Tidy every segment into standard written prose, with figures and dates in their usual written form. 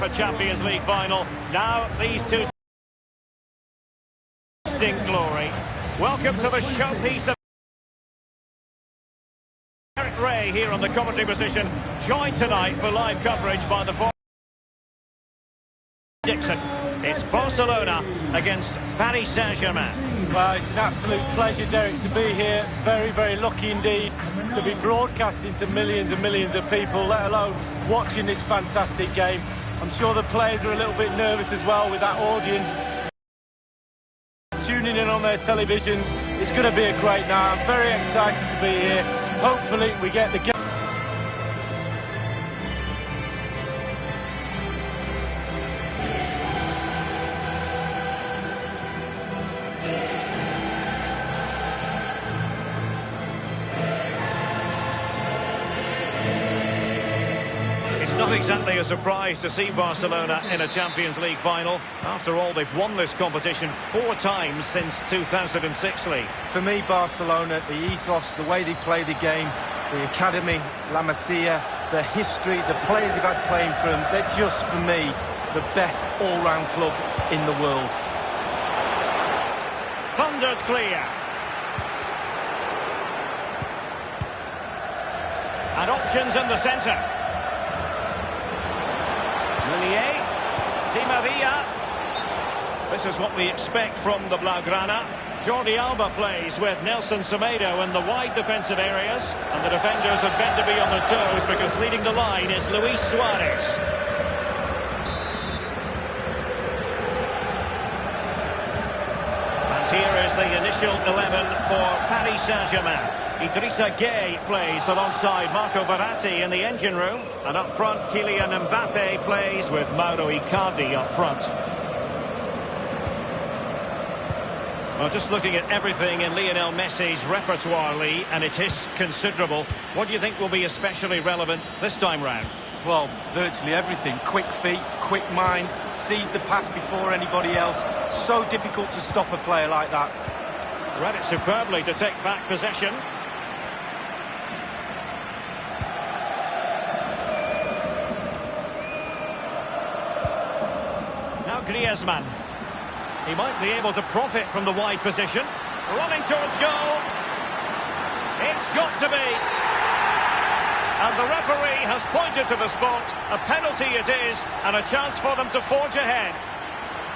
UEFA Champions League final. Now these two distinct glory. Welcome to the showpiece of Eric Ray here on the commentary position, joined tonight for live coverage by the Dixon. It's Barcelona against Paris Saint-Germain. Well, it's an absolute pleasure, Derek, to be here. Very, very lucky indeed to be broadcasting to millions and millions of people, let alone watching this fantastic game. I'm sure the players are a little bit nervous as well with that audience tuning in on their televisions. It's going to be a great night. I'm very excited to be here. Hopefully we get the game. Not exactly a surprise to see Barcelona in a Champions League final. After all, they've won this competition 4 times since 2006 league. For me, Barcelona, the ethos, the way they play the game, the academy, La Masia, the history, the players they've had playing for them, they're just, for me, the best all-round club in the world. Thunder's clear. And options in the centre. Di Maria. This is what we expect from the Blaugrana. Jordi Alba plays with Nelson Semedo in the wide defensive areas, and the defenders had better be on their toes because leading the line is Luis Suarez. And here is the initial 11 for Paris Saint-Germain. Idrissa Gueye plays alongside Marco Verratti in the engine room. And up front, Kylian Mbappe plays with Mauro Icardi up front. Well, just looking at everything in Lionel Messi's repertoire, Lee, and it is considerable. What do you think will be especially relevant this time round? Well, virtually everything. Quick feet, quick mind, sees the pass before anybody else. So difficult to stop a player like that. Read it superbly to take back possession. Griezmann. He might be able to profit from the wide position. Running towards goal. It's got to be. And the referee has pointed to the spot. A penalty it is, and a chance for them to forge ahead.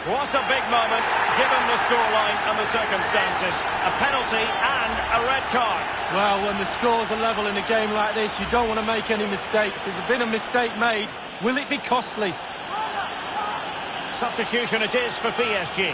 What a big moment, given the scoreline and the circumstances. A penalty and a red card. Well, when the scores are level in a game like this, you don't want to make any mistakes. There's been a mistake made. Will it be costly? Substitution it is for PSG.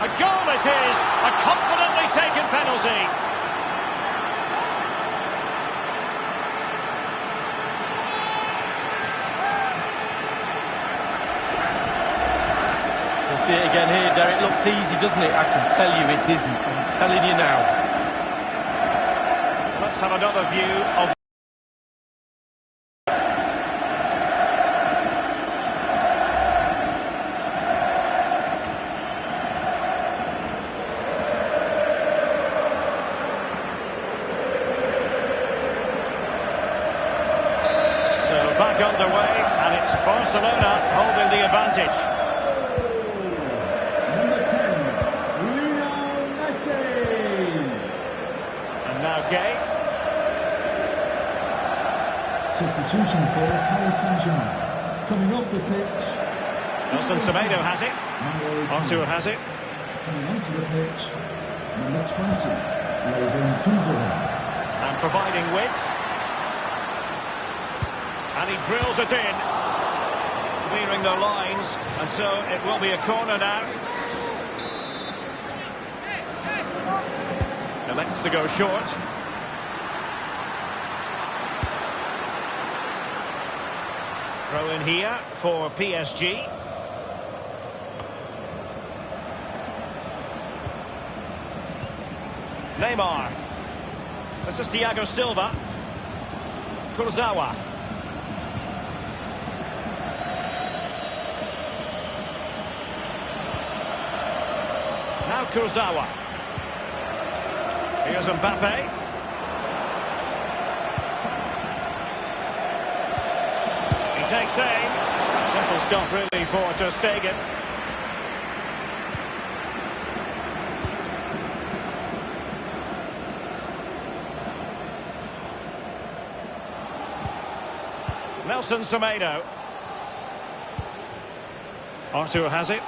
A goal it is, a confidently taken penalty. See it again here, Derek. Looks easy, doesn't it? I can tell you it isn't. I'm telling you now. Let's have another view of... So back underway, and it's Barcelona holding the advantage. Now Gueye. Substitution for Paris Saint-Germain. Coming off the pitch. Nelson Semedo has it. Artur has it. Coming onto the pitch. Number 20. And providing width. And he drills it in. Clearing the lines. And so it will be a corner now. Elects to go short. Throw in here for PSG. Neymar. This is Thiago Silva. Kurzawa. Kurzawa. Here's Mbappe. He takes aim. Simple stop really for Ter Stegen. Nelson Semedo. Arthur has it.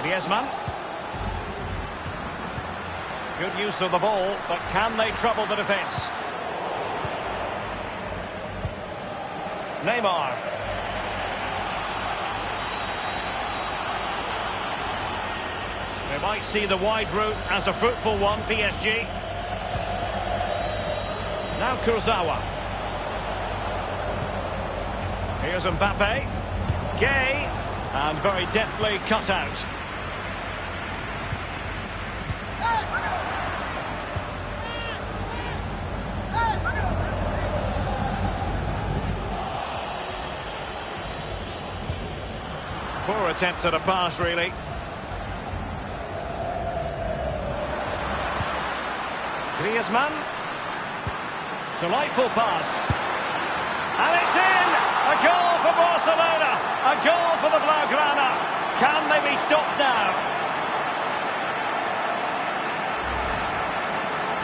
Griezmann. Good use of the ball, but can they trouble the defence? Neymar. They might see the wide route as a fruitful one, PSG. Now Kurzawa. Here's Mbappe. Gay. And very deftly cut out. Poor attempt at a pass, really. Griezmann. Delightful pass. And it's in! A goal for Barcelona! A goal for the Blaugrana! Can they be stopped now?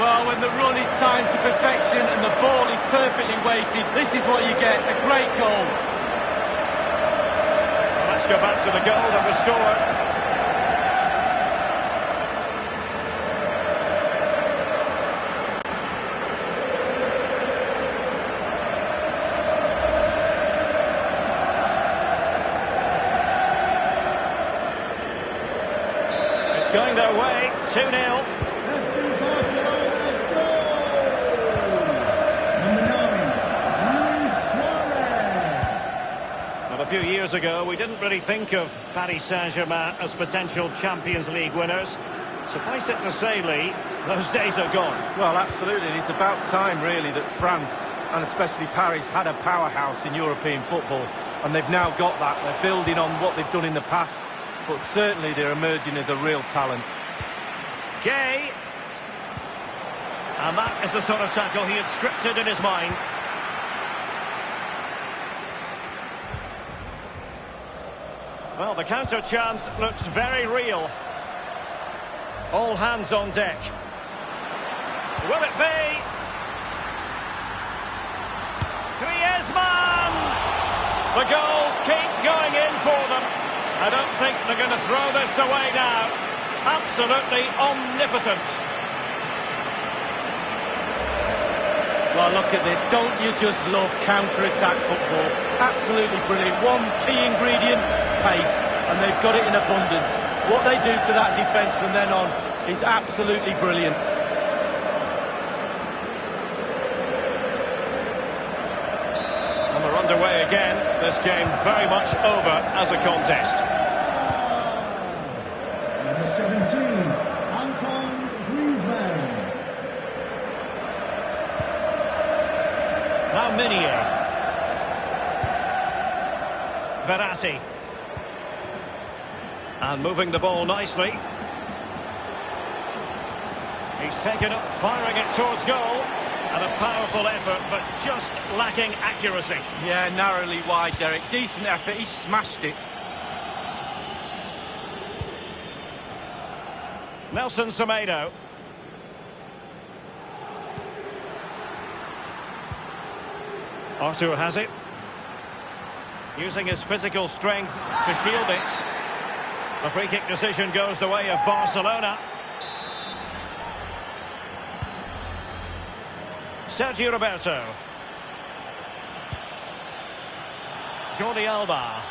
Well, when the run is timed to perfection and the ball is perfectly weighted, this is what you get, a great goal. Well, let's go back to the goal that was scored. It's going their way, 2-0. FC Barcelona goal! Number 9, Luis Suarez. Well, a few years ago, we didn't really think of Paris Saint-Germain as potential Champions League winners. Suffice it to say, Lee, those days are gone. Well, absolutely. It's about time, really, that France, and especially Paris, had a powerhouse in European football. And they've now got that. They're building on what they've done in the past. But certainly they're emerging as a real talent. Gay. And that is the sort of tackle he had scripted in his mind. Well, the counter chance looks very real. All hands on deck. Will it be? Griezmann! The goals keep going in for them. I don't think they're going to throw this away now. Absolutely omnipotent. Well, look at this. Don't you just love counter-attack football? Absolutely brilliant. One key ingredient, pace. And they've got it in abundance. What they do to that defence from then on is absolutely brilliant. And we're underway again. This game very much over as a contest. Number 17, Antoine Griezmann. Now Meunier. Verratti. And moving the ball nicely. He's taken up, firing it towards goal. And a powerful effort, but just lacking accuracy. Yeah, narrowly wide, Derek. Decent effort. He smashed it. Nelson Semedo. Arthur has it. Using his physical strength to shield it. A free kick decision goes the way of Barcelona. Sergio Roberto. Jordi Alba.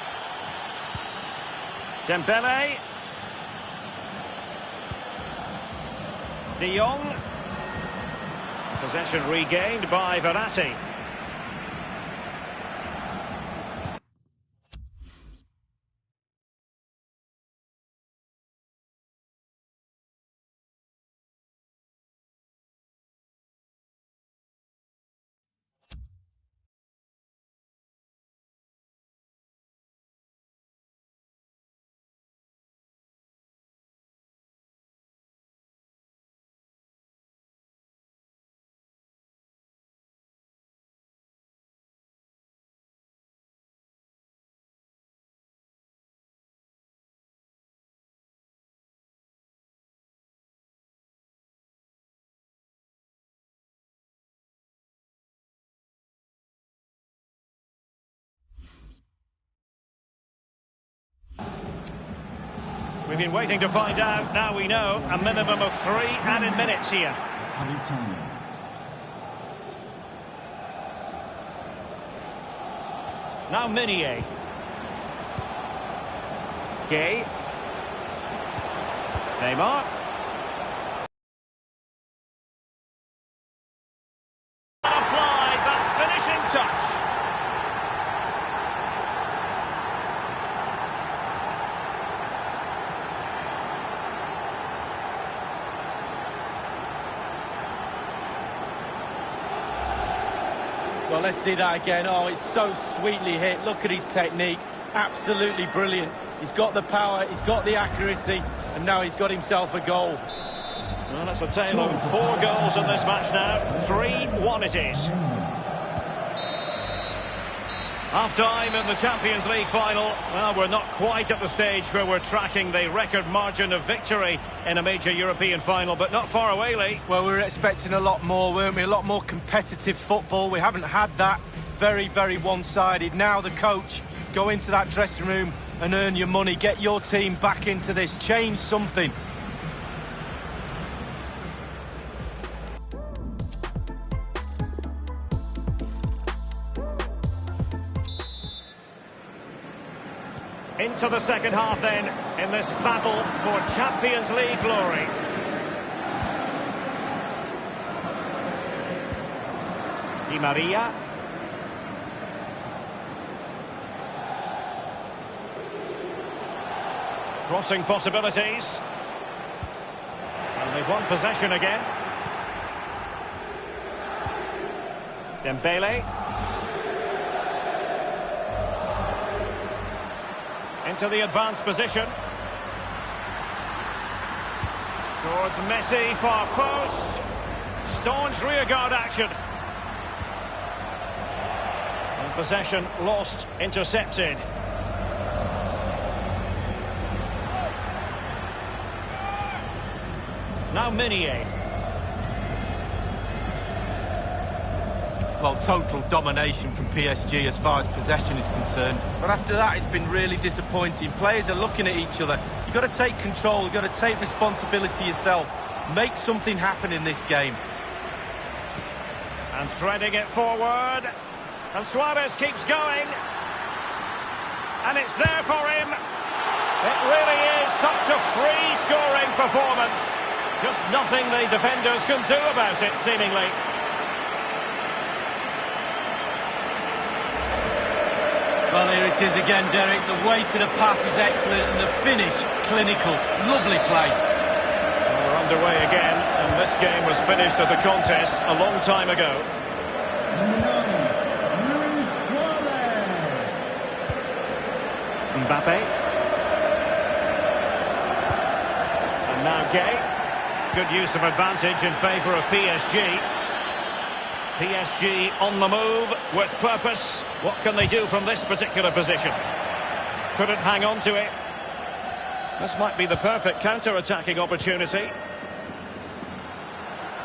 Dembele. De Jong. Possession regained by Verratti. We've been waiting to find out. Now we know. A minimum of 3 added minutes here. Added time. Now Minier. Gay. Neymar. Applied that finishing touch. Well, let's see that again. Oh, it's so sweetly hit. Look at his technique. Absolutely brilliant. He's got the power, he's got the accuracy, and now he's got himself a goal. Well, that's a tale of 4 goals in this match now. 3-1 it is. Half-time in the Champions League final. Well, we're not quite at the stage where we're tracking the record margin of victory in a major European final, but not far away, Lee. Well, we were expecting a lot more, weren't we? A lot more competitive football. We haven't had that. Very, very one-sided. Now the coach, go into that dressing room and earn your money. Get your team back into this. Change something. Into the second half then, in this battle for Champions League glory. Di Maria. Crossing possibilities. And they've won possession again. Dembele. Into the advanced position. Towards Messi, far post. Staunch rearguard action. And possession lost, intercepted. Now Minier. Well, total domination from PSG as far as possession is concerned. But after that, it's been really disappointing. Players are looking at each other. You've got to take control. You've got to take responsibility yourself. Make something happen in this game. And threading it forward. And Suarez keeps going. And it's there for him. It really is such a free-scoring performance. Just nothing the defenders can do about it, seemingly. Well, here it is again, Derek. The way to the pass is excellent and the finish, clinical. Lovely play. Well, we're underway again, and this game was finished as a contest a long time ago. Number 9, Luis Suarez. Mbappe. And now Gay. Good use of advantage in favour of PSG. PSG on the move, with purpose. What can they do from this particular position? Couldn't hang on to it. This might be the perfect counter-attacking opportunity.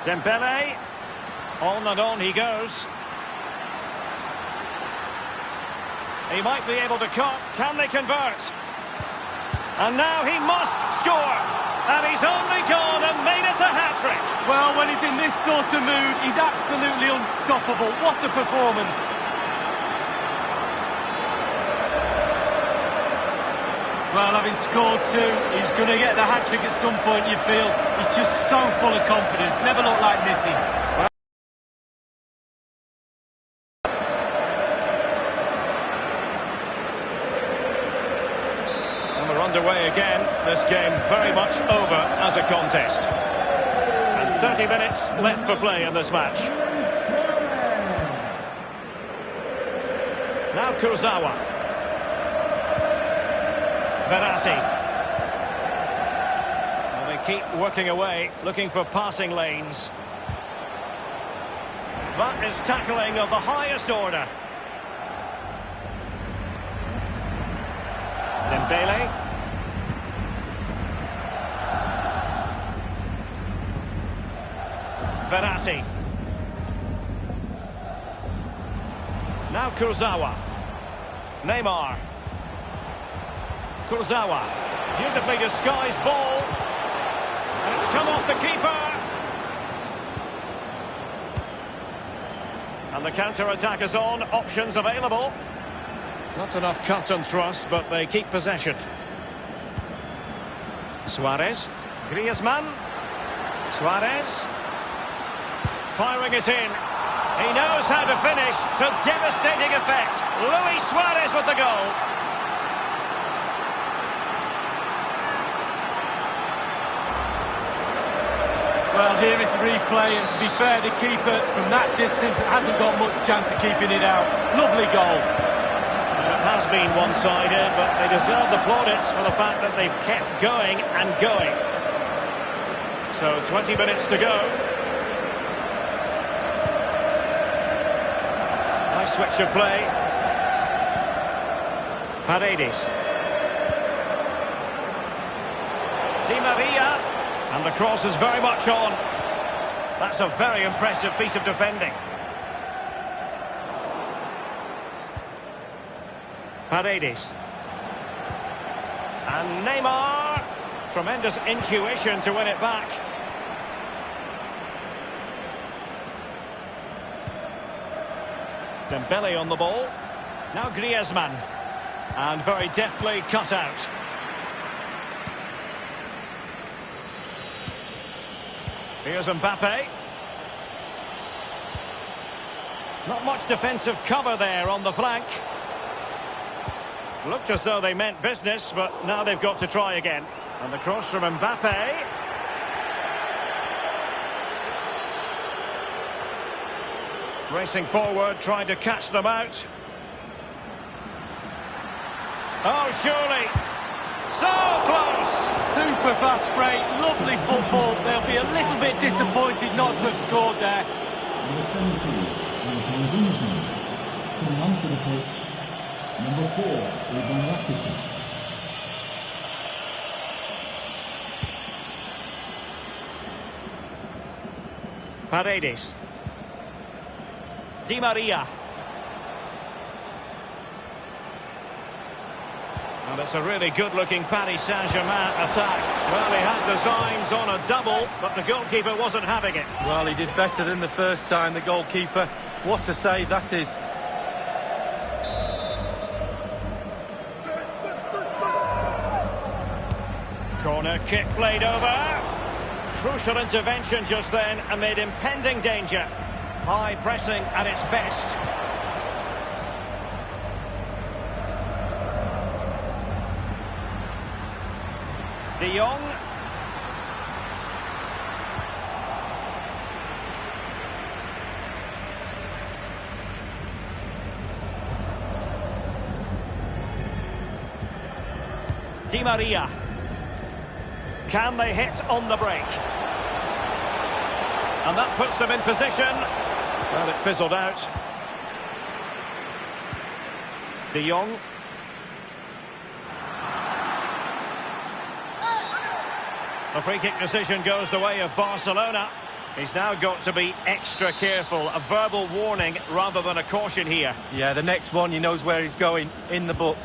Dembele. On and on he goes. He might be able to cut. Can they convert? And now he must score. And he's only gone and made it a hat-trick. Well, when he's in this sort of mood, he's absolutely unstoppable. What a performance. Well, having scored 2, he's going to get the hat-trick at some point, you feel. He's just so full of confidence, never looked like missing. Underway again, this game very much over as a contest. And 30 minutes left for play in this match. Now Kurzawa. Verratti. Well, they keep working away, looking for passing lanes. That is tackling of the highest order. Dembele. Verratti. Now Kurzawa. Neymar. Kurzawa. Beautifully disguised ball. And it's come off the keeper. And the counter-attack is on. Options available. Not enough cut and thrust, but they keep possession. Suarez. Griezmann. Suarez. Firing it in. He knows how to finish to devastating effect. Luis Suarez with the goal. Well, here is the replay, and to be fair, the keeper from that distance hasn't got much chance of keeping it out. Lovely goal. It has been one-sided, but they deserve the plaudits for the fact that they've kept going and going. So 20 minutes to go. Nice switch of play. Paredes. Di Maria. And the cross is very much on. That's a very impressive piece of defending. Paredes. And Neymar. Tremendous intuition to win it back. Dembele on the ball. Now Griezmann. And very deftly cut out. Here's Mbappe. Not much defensive cover there on the flank. Looked as though they meant business, but now they've got to try again. And the cross from Mbappe. Racing forward, trying to catch them out. Oh, surely. So close! Super fast break, lovely football. They'll be a little bit disappointed not to have scored there. Number 17, Antoine Griezmann. Coming onto the pitch, number 4, Ivan Rakitic. Paredes. Di Maria. And it's a really good-looking Paris Saint-Germain attack. Well, he had designs on a double, but the goalkeeper wasn't having it. Well, he did better than the first time, the goalkeeper. What a save that is. Corner kick played over. Crucial intervention just then amid impending danger. High pressing at its best. De Jong. Di Maria. Can they hit on the break? And that puts them in position. Well, it fizzled out. De Jong. The free-kick decision goes the way of Barcelona. He's now got to be extra careful. A verbal warning rather than a caution here. Yeah, the next one, he knows where he's going, in the book.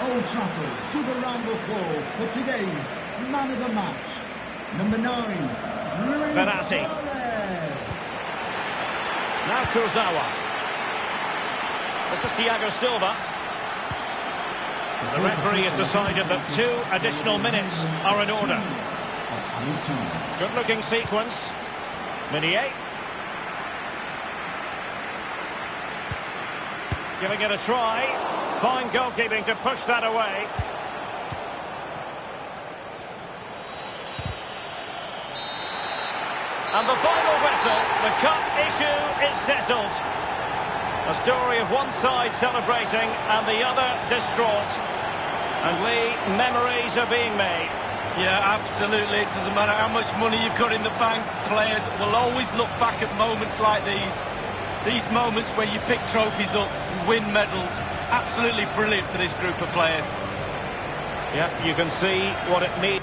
Old Trafford, give a round of applause for today's man of the match. Number 9, Luis Verratti. Suarez. Now Kurzawa. This is Thiago Silva. The referee has decided that 2 additional minutes are in order. Good-looking sequence. Meunier. Giving it a try. Fine goalkeeping to push that away. And the final whistle, the cup issue is settled. A story of one side celebrating and the other distraught. And Lee, memories are being made. Yeah, absolutely. It doesn't matter how much money you've got in the bank. Players will always look back at moments like these. These moments where you pick trophies up, win medals. Absolutely brilliant for this group of players. Yeah, you can see what it means.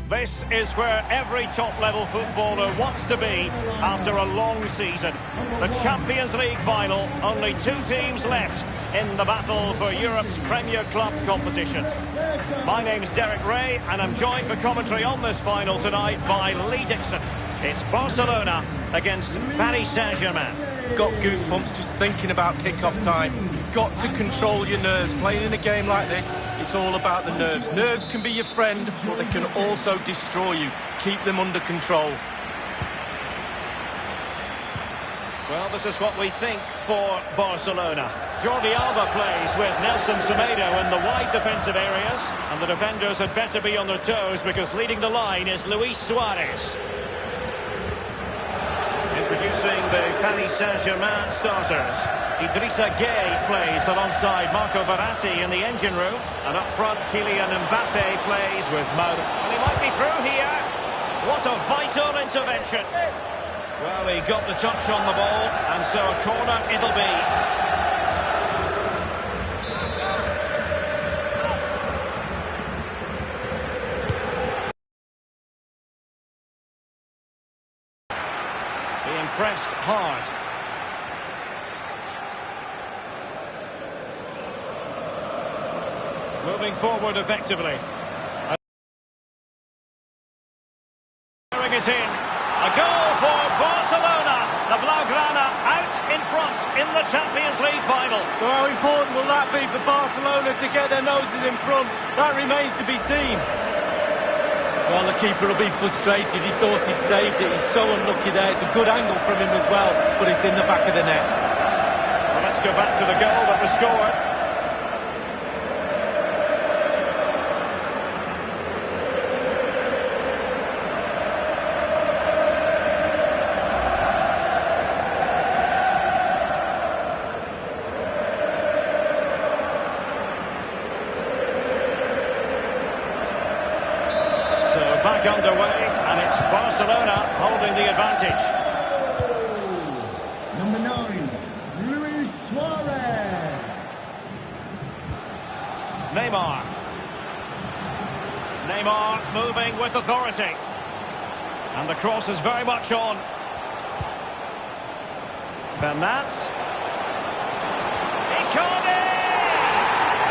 This is where every top-level footballer wants to be after a long season. The Champions League final, only 2 teams left in the battle for Europe's Premier Club competition. My name's Derek Ray, and I'm joined for commentary on this final tonight by Lee Dixon. It's Barcelona against Paris Saint-Germain. Got goosebumps just thinking about kick-off time. Got to control your nerves. Playing in a game like this, it's all about the nerves. Nerves can be your friend, but they can also destroy you. Keep them under control. Well, this is what we think for Barcelona. Jordi Alba plays with Nelson Semedo in the wide defensive areas, and the defenders had better be on their toes because leading the line is Luis Suarez. Introducing the Paris Saint-Germain starters. Idrissa Gueye plays alongside Marco Verratti in the engine room. And up front, Kylian Mbappe plays with Mauro. And he might be through here. What a vital intervention. Well, he got the touch on the ball, and so a corner it'll be. Pressed hard. Moving forward effectively. Firing it in. A goal for Barcelona. The Blaugrana out in front in the Champions League final. So how important will that be for Barcelona to get their noses in front? That remains to be seen. Well, the keeper will be frustrated. He thought he'd saved it. He's so unlucky there. It's a good angle from him as well, but it's in the back of the net. Well, let's go back to the goal that was scored. Back underway, and it's Barcelona holding the advantage. Number 9, Luis Suarez. Neymar moving with authority. And the cross is very much on. Bernat. Icardi!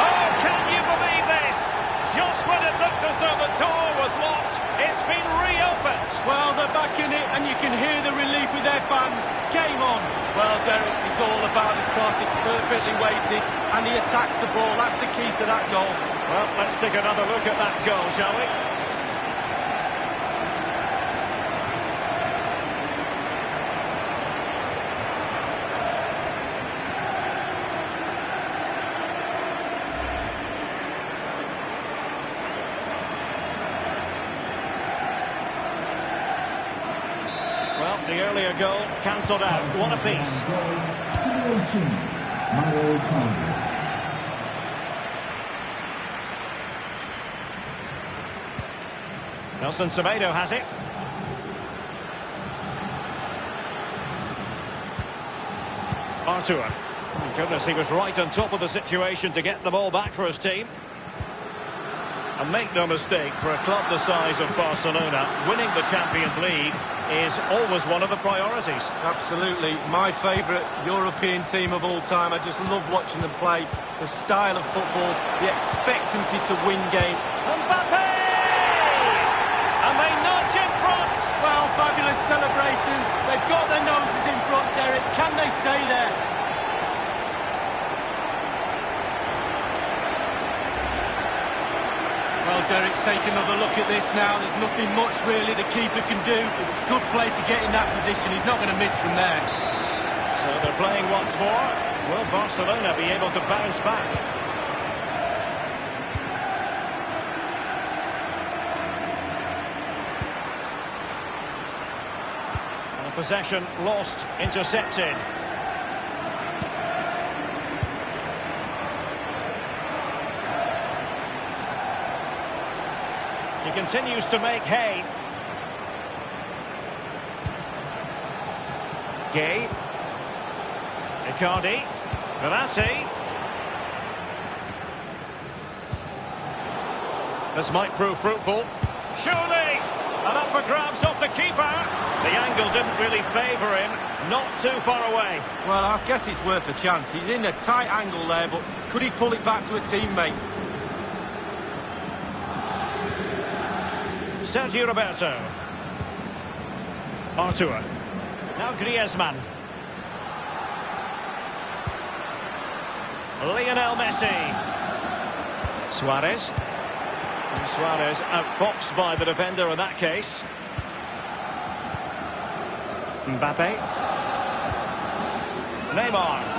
Oh, can you believe this? Just when it looked as though the door was locked, it's been reopened. Well, they're back in it, and you can hear the relief with their fans. Game on. Well, Derek, it's all about the cross. It's perfectly weighted, and he attacks the ball. That's the key to that goal. Well, let's take another look at that goal, shall we? Well, the earlier goal cancelled out. One apiece. Nelson Semedo has it. Artur. Oh, goodness, he was right on top of the situation to get the ball back for his team. And make no mistake, for a club the size of Barcelona, winning the Champions League is always one of the priorities. Absolutely. My favourite European team of all time. I just love watching them play. The style of football, the expectancy to win game. Mbappe! And they nudge in front! Well, fabulous celebrations. They've got their noses in front, Derek. Can they stay there? Well, Derek, take another look at this now. There's nothing much, really, the keeper can do. It was good play to get in that position. He's not going to miss from there. So they're playing once more. Will Barcelona be able to bounce back? And a possession lost, intercepted. He continues to make hay. Gueye. Icardi. Verratti. This might prove fruitful. surely! And up for grabs off the keeper. The angle didn't really favour him, not too far away. Well, I guess it's worth a chance. He's in a tight angle there, but could he pull it back to a teammate? Sergio Roberto. Artur. Now Griezmann. Lionel Messi. Suarez. And Suarez outfoxed by the defender in that case. Mbappe. Neymar.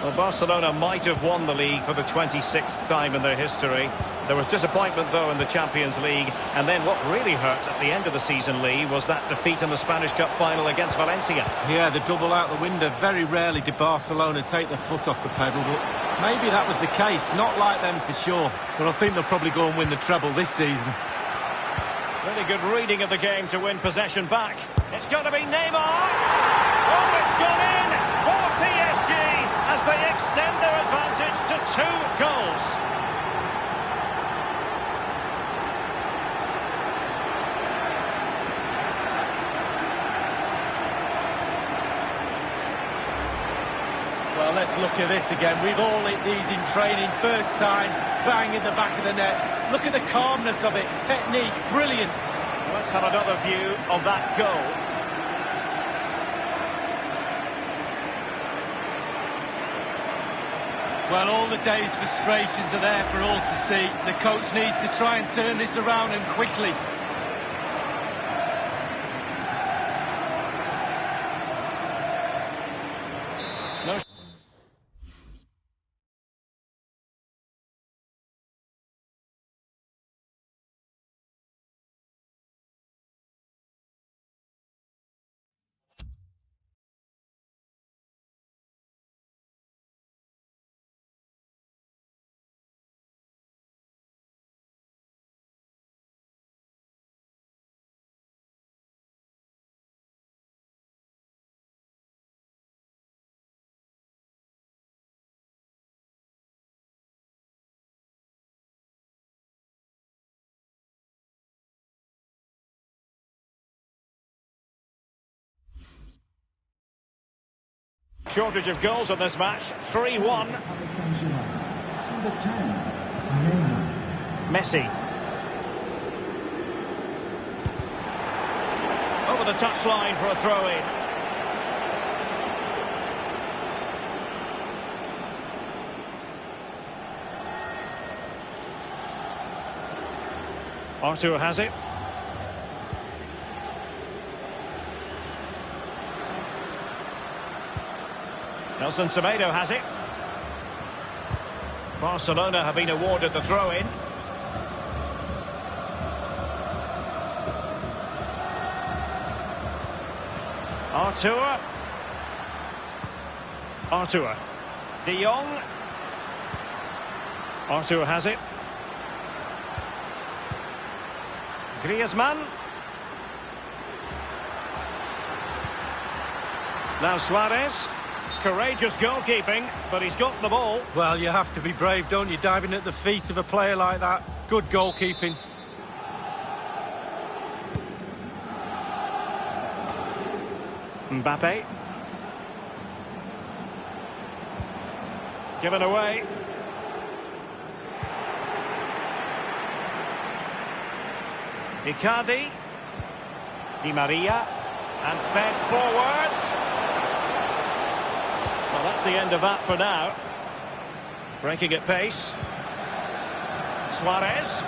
Well, Barcelona might have won the league for the 26th time in their history. There was disappointment, though, in the Champions League. And then what really hurt at the end of the season, Lee, was that defeat in the Spanish Cup final against Valencia. Yeah, the double out the window. Very rarely did Barcelona take their foot off the pedal, but maybe that was the case. Not like them for sure. But I think they'll probably go and win the treble this season. Really good reading of the game to win possession back. It's going to be Neymar. Oh, it's gone in for PSG as they extend their advantage to 2 goals. Well, let's look at this again. We've all hit these in training. First time, bang in the back of the net. Look at the calmness of it. Technique, brilliant. Let's have another view of that goal. Well, all the day's frustrations are there for all to see. The coach needs to try and turn this around and quickly. No. Shortage of goals in this match. 3-1. Number 10, Neymar. Messi. Over the touchline for a throw-in. Artur has it. Nelson Semedo has it. Barcelona have been awarded the throw-in. Artur. De Jong. Artur has it. Griezmann. Now Suarez. Courageous goalkeeping, but he's got the ball. Well, you have to be brave, don't you? Diving at the feet of a player like that. Good goalkeeping. Mbappe. Given away. Icardi. Di Maria. And fed forwards. Well, that's the end of that for now. Breaking at pace. Suarez.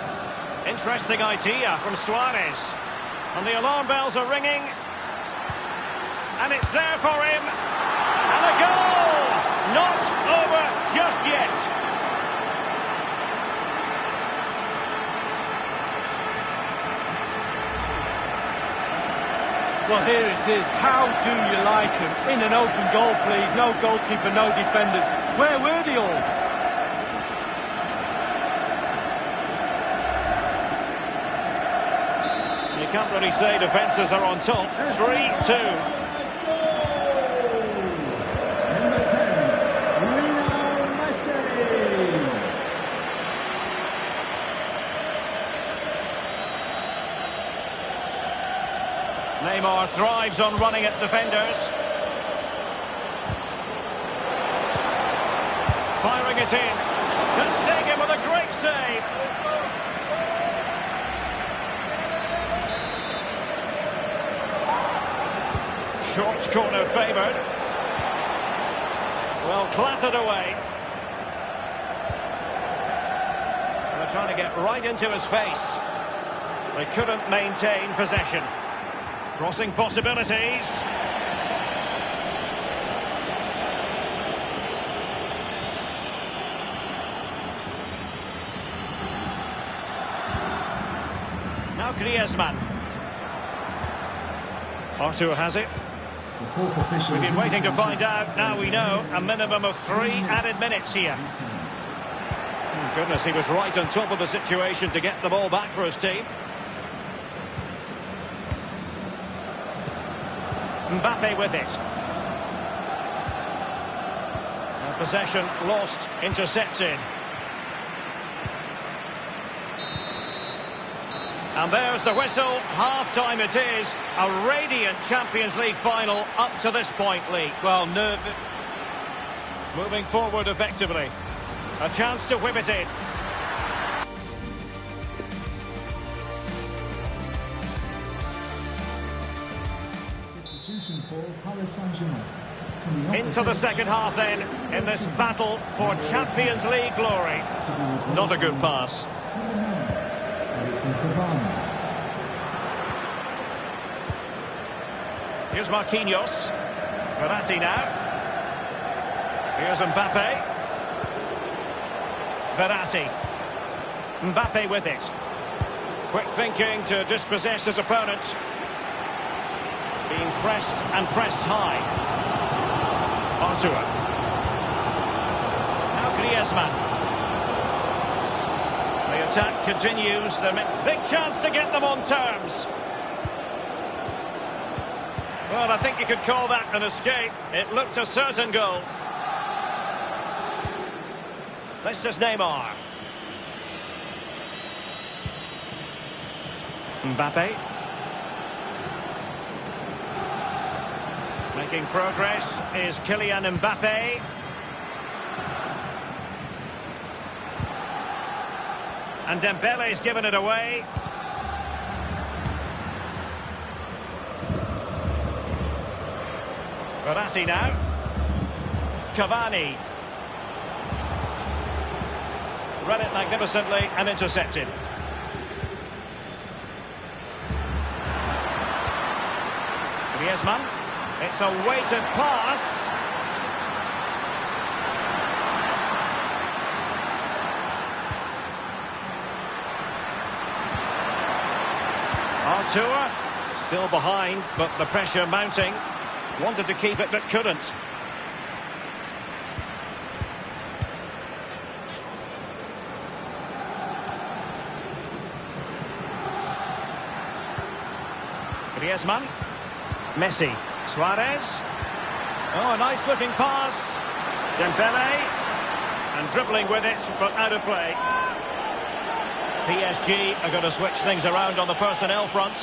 Interesting idea from Suarez. And the alarm bells are ringing. And it's there for him. And a goal! Not over just yet. Well, here it is. How do you like him? In an open goal, please. No goalkeeper, no defenders. Where were they all? You can't really say defences are on top. 3-2. Number 10, Lionel Messi. thrives on running at defenders. Firing it in. Ter Stegen with a great save. Short corner favoured. Well, clattered away. They're trying to get right into his face. They couldn't maintain possession. Crossing possibilities. Now Griezmann. Arthur has it. We've been waiting to find out. Now we know. A minimum of 3 added minutes here. Oh, goodness, he was right on top of the situation to get the ball back for his team. Mbappe with it. Possession lost, intercepted. And there's the whistle. Half-time it is. A radiant Champions League final up to this point, Lee. Well, moving forward effectively. A chance to whip it in. Substitution for Paris Saint-Germain. Into the second half then, in this battle for Champions League glory. Not a good pass. Here's Marquinhos. Verratti now. Here's Mbappe. Verratti. Mbappe with it. Quick thinking to dispossess his opponent. Being pressed and pressed high. Arthur. Now Griezmann. The attack continues. Big chance to get them on terms. Well, I think you could call that an escape. It looked a certain goal. This is Neymar. Mbappe. Making progress is Kylian Mbappe. And Dembele's given it away. Verratti now. Cavani. Read it magnificently and intercepted. Griezmann. It's a weighted pass. Arthur still behind, but the pressure mounting. Wanted to keep it, but couldn't. Griezmann. Messi. Suarez. Oh, a nice looking pass. Dembele. And dribbling with it, but out of play. PSG are going to switch things around on the personnel front.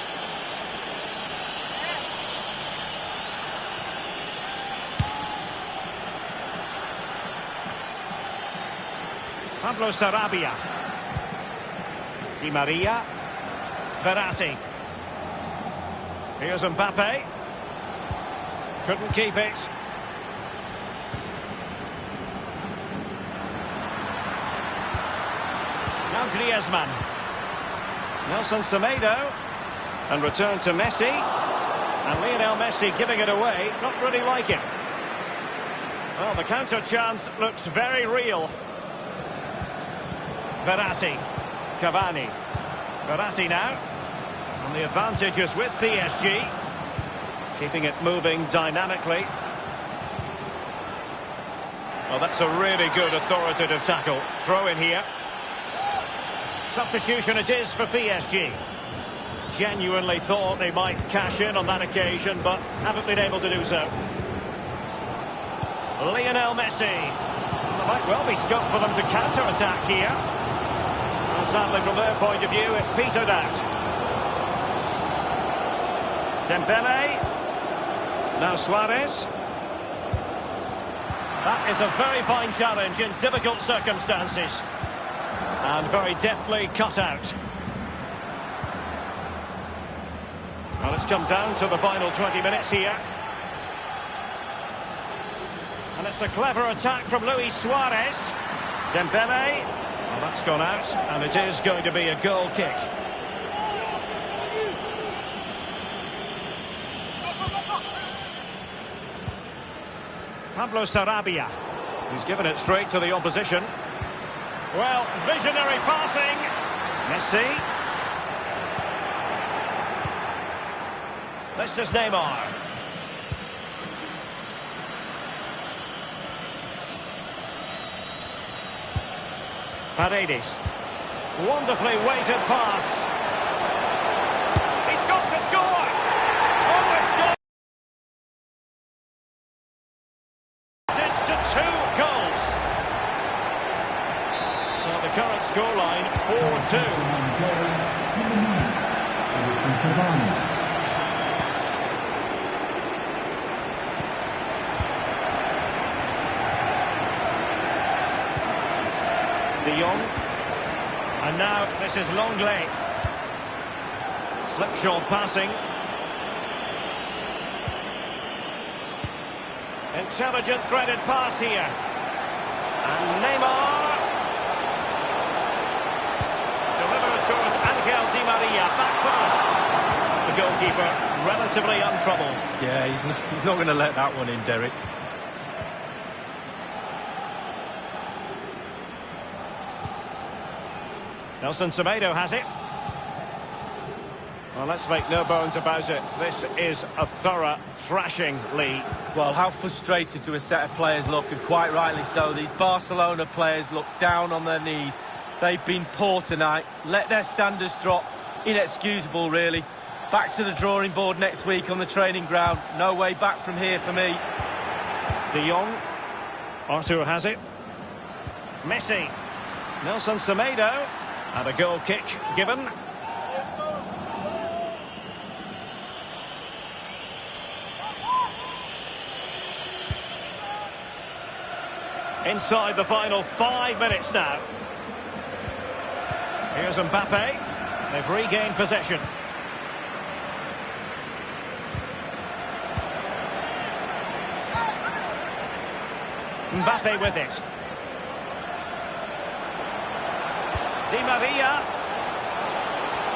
Pablo Sarabia. Di Maria. Verratti. Here's Mbappe. Couldn't keep it. Now Griezmann. Nelson Semedo. And return to Messi. And Lionel Messi giving it away. Not really like it. Well, the counter chance looks very real. Verratti. Cavani. Verratti now. And the advantage is with PSG. Keeping it moving dynamically. Well, that's a really good authoritative tackle. Throw in here. Substitution it is for PSG. Genuinely thought they might cash in on that occasion, but haven't been able to do so. Lionel Messi. There might well be scope for them to counter-attack here. Well, sadly, from their point of view, it petered out. Dembele. Now Suarez. That is a very fine challenge in difficult circumstances. And very deftly cut out. Well, it's come down to the final 20 minutes here. And it's a clever attack from Luis Suarez. Dembele. Well, that's gone out, and it is going to be a goal kick. Pablo Sarabia. He's given it straight to the opposition. Well, visionary passing. Messi. This is Neymar. Paredes. Wonderfully weighted pass. He's got to score. Oh, it's done. It's to 2 goals. So the current scoreline 4-2. De Jong. And now this is Longley. Slipshod passing. Intelligent threaded pass here. And Neymar. Delivered towards Angel Di Maria. Back post. The goalkeeper relatively untroubled. Yeah, he's not going to let that one in, Derek. Nelson Semedo has it. Well, let's make no bones about it. This is a thorough thrashing, Lee. Well, how frustrated do a set of players look, and quite rightly so. These Barcelona players look down on their knees. They've been poor tonight. Let their standards drop. Inexcusable, really. Back to the drawing board next week on the training ground. No way back from here for me. De Jong. Arthur has it. Messi. Nelson Semedo. And a goal kick given. Inside the final 5 minutes now. Here's Mbappe. They've regained possession. Mbappe with it. Di Maria.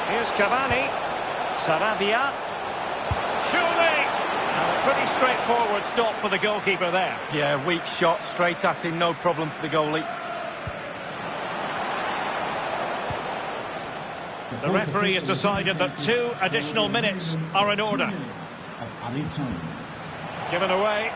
Here's Cavani. Sarabia. Surely! And a pretty straightforward stop for the goalkeeper there. Yeah, weak shot, straight at him, no problem for the goalie. The referee has decided that 2 additional minutes are in order. Given Given away.